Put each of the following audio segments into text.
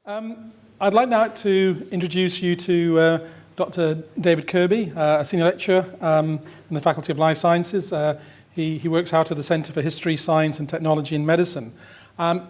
I'd like now to introduce you to Dr. David Kirby, a senior lecturer in the Faculty of Life Sciences. He works out of the Center for History, Science and Technology in Medicine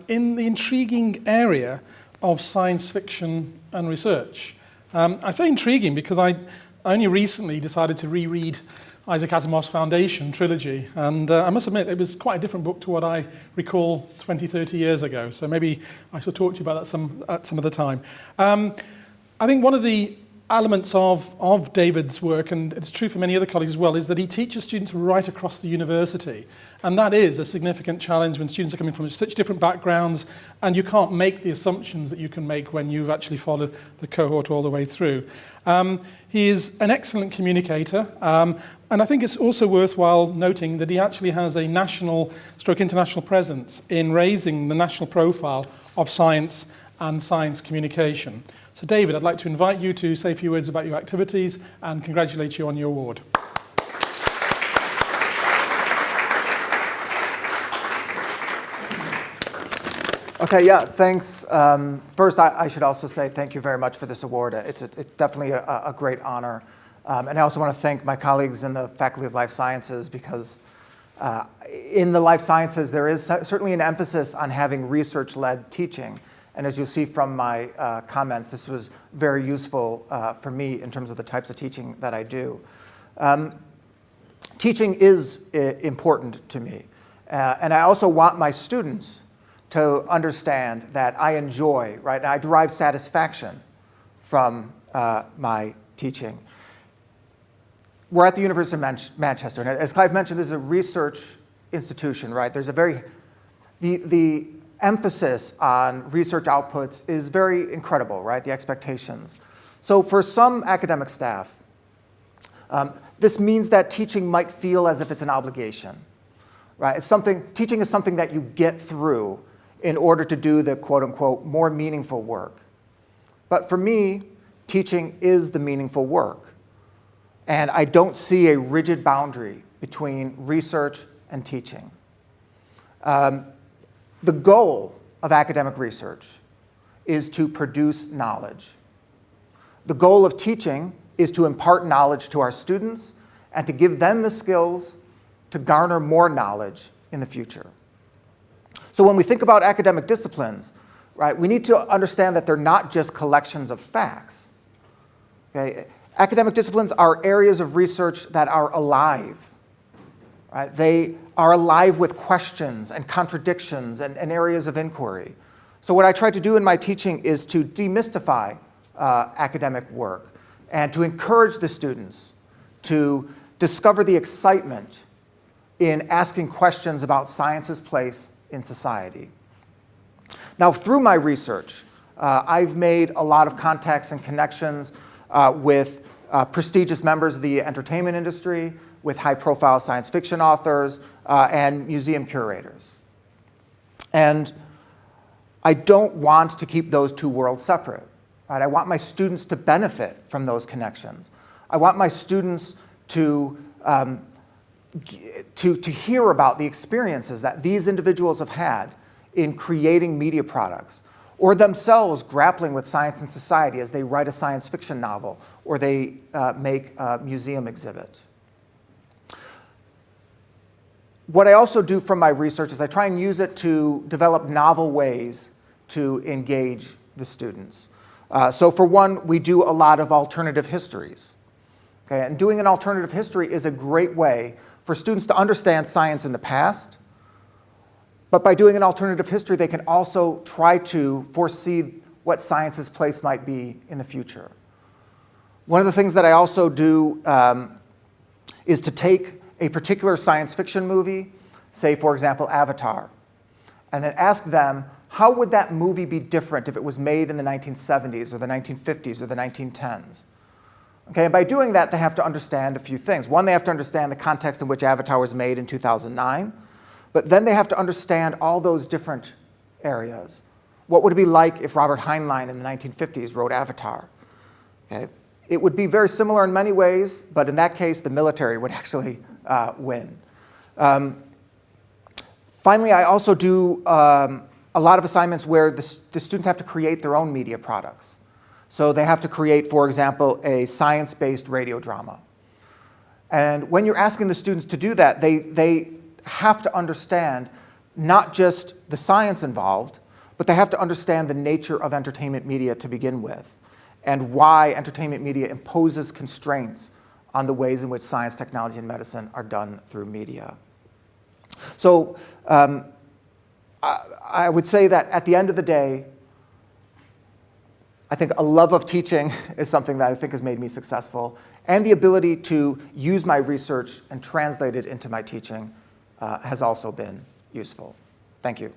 in the intriguing area of science fiction and research. I say intriguing because I only recently decided to reread Isaac Asimov's Foundation trilogy, and I must admit it was quite a different book to what I recall 20, 30 years ago, so maybe I shall talk to you about that at some other time. I think one of the elements of David's work, and it's true for many other colleagues as well, is that he teaches students right across the university, and that is a significant challenge when students are coming from such different backgrounds and you can't make the assumptions that you can make when you've actually followed the cohort all the way through. He is an excellent communicator, and I think it's also worthwhile noting that he actually has a national/international presence in raising the national profile of science and science communication. So David, I'd like to invite you to say a few words about your activities and congratulate you on your award. Okay, yeah, thanks. First, I should also say thank you very much for this award. It's definitely a great honor. And I also want to thank my colleagues in the Faculty of Life Sciences because in the life sciences, there is certainly an emphasis on having research-led teaching. And as you'll see from my comments, this was very useful for me in terms of the types of teaching that I do. Teaching is important to me. And I also want my students to understand that I enjoy, right? And I derive satisfaction from my teaching. We're at the University of Manchester. And as Clive mentioned, this is a research institution, right? There's the emphasis on research outputs is very incredible, right? The expectations. So for some academic staff, this means that teaching might feel as if it's an obligation, right? Teaching is something that you get through in order to do the quote unquote more meaningful work. But for me, teaching is the meaningful work. And I don't see a rigid boundary between research and teaching. The goal of academic research is to produce knowledge. The goal of teaching is to impart knowledge to our students and to give them the skills to garner more knowledge in the future. So when we think about academic disciplines, right, we need to understand that they're not just collections of facts. Okay? Academic disciplines are areas of research that are alive. Right? They are alive with questions and contradictions and areas of inquiry. So what I try to do in my teaching is to demystify academic work and to encourage the students to discover the excitement in asking questions about science's place in society. Now, through my research, I've made a lot of contacts and connections with prestigious members of the entertainment industry, with high-profile science fiction authors, and museum curators. And I don't want to keep those two worlds separate. Right? I want my students to benefit from those connections. I want my students to hear about the experiences that these individuals have had in creating media products, or themselves grappling with science and society as they write a science fiction novel, or they make a museum exhibit. What I also do from my research is I try and use it to develop novel ways to engage the students. So for one, we do a lot of alternative histories. Okay? And doing an alternative history is a great way for students to understand science in the past. But by doing an alternative history, they can also try to foresee what science's place might be in the future. One of the things that I also do is to take a particular science fiction movie, say, for example, Avatar, and then ask them, how would that movie be different if it was made in the 1970s or the 1950s or the 1910s? Okay, and by doing that, they have to understand a few things. One, they have to understand the context in which Avatar was made in 2009, but then they have to understand all those different areas. What would it be like if Robert Heinlein in the 1950s wrote Avatar? Okay. It would be very similar in many ways, but in that case, the military would actually win. Finally, I also do a lot of assignments where the students have to create their own media products. So they have to create, for example, a science-based radio drama. And when you're asking the students to do that, they have to understand not just the science involved, but they have to understand the nature of entertainment media to begin with, and why entertainment media imposes constraints on the ways in which science, technology, and medicine are done through media. So I would say that at the end of the day, I think a love of teaching is something that I think has made me successful, and the ability to use my research and translate it into my teaching has also been useful. Thank you.